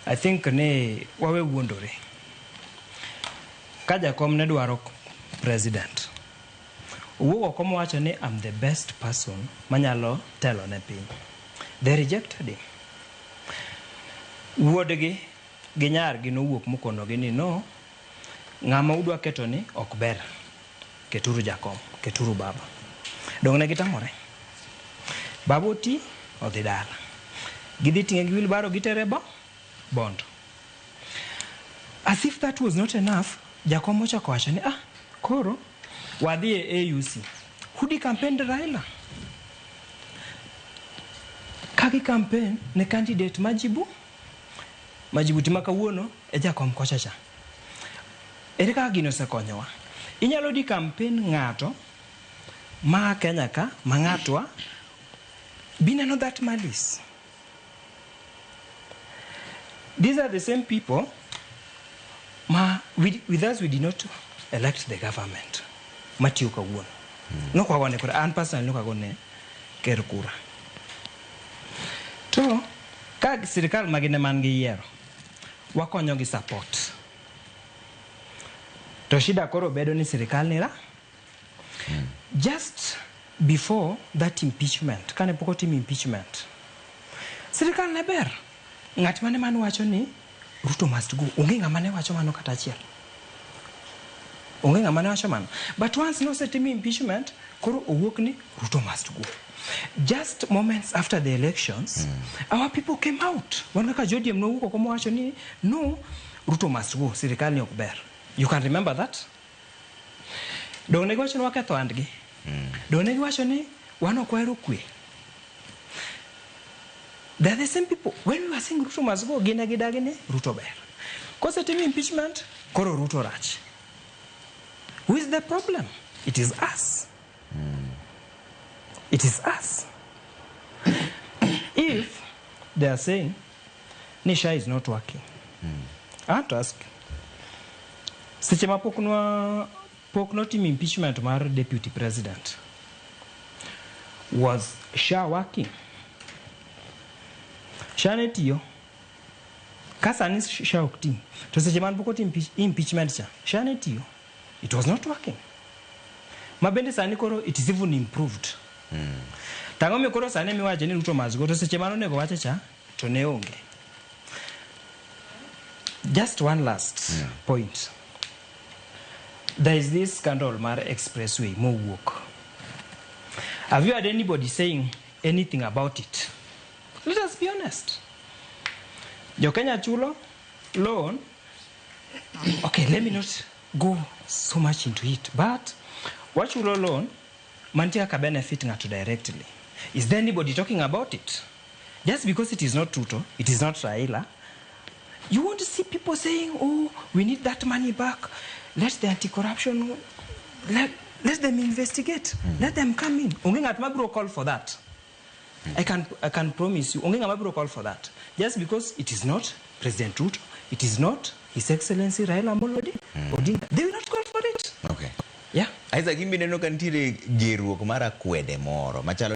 I think ne wawe wuondore. Kaja kom ne dwaro president. Owuog oko mowacho ni I'm the best person manyalo telo ne piny. They rejected him. Wuodgi gi nyargi nowuok mokonogi ni no, ng'ama udwa keto ni ok ber. Keturu jakom, keturu baba. Dong ne gitamore. Baba oti odhi dala. Gidhi ting'e gi wilbaro gitere bond. As if that was not enough, jakom ochako wacho ni koro wadhi e AUC. Hudi campaign Raila. Kagi campaign ne candidate Majibu tima kawuono e jakom kochacha. Ere kaka gino sekonyowa. Inyalo di campaign ng'ato ma Kenya ka ma ng'atwa bineno that malice. These are the same people with us we did not elect the government. Matiyo kawuono. No kwa wane kura an personally no kwa gone ker kura. To ka sirikal magine man gi yiero wakonyo gi support. To shida koro bedo ni sirikal nira. Just before that impeachment, kane poko tim impeachment, sirikal ne ber. Ng'at mane man wacho ni Ruto must go. Onge ng'ama ne wacho mano kata achiel. Onge ng'ama ne wacho mano. But once no set me impeachment, koro owuok ni Ruto must go. Just moments after the elections, our people came out. Wan kaka jodiem no wuok oko mowacho ni no, Ruto must go. Sirikal ni ok ber. You can remember that? Dong ne giwacho ni waketho andgi. Dong ne giwacho ni wan ok wahero kwe. They're the same people. When we were saying Ruto must go, gine gidagi ni Ruto ber. Kose timi impeachment, koro Ruto rach. Who is the problem? It is us. It is us. If they are saying Nisha is not working, I want to ask, Sechema pokno team impeachment mar deputy president, was Shah working? Shah netiyo. Kasa ni Shah ok team. To sechema poko team impeachment cha, Shah netiyo. It was not working. Mabende sani koro it is even improved. Tango mi koro sani mi wache ni Ruto must go. To sechema no nego wache cha, to ne onge. Just one last point. There is this scandal mar expressway owuog. Have you heard anybody saying anything about it? Let us be honest. Jo Kenya chulo loan. Okay, let me not go so much into it. But what chulo loan mantia ka benefit ng'ato directly. Is there anybody talking about it? Just because it is not Ruto, it is not Raila, you want to see people saying, oh, we need that money back. Let the anti-corruption, let them investigate. Let them come in. Onge ng'at mabiro call for that. I can promise you, onge ng'at mabiro call for that. Just because it is not President Ruto, it is not His Excellency Raila Amolo Odinga. They will not call for it. Okay. Yeah. Aisa gimbi neno kantire geruok mara kwede moro. Machalo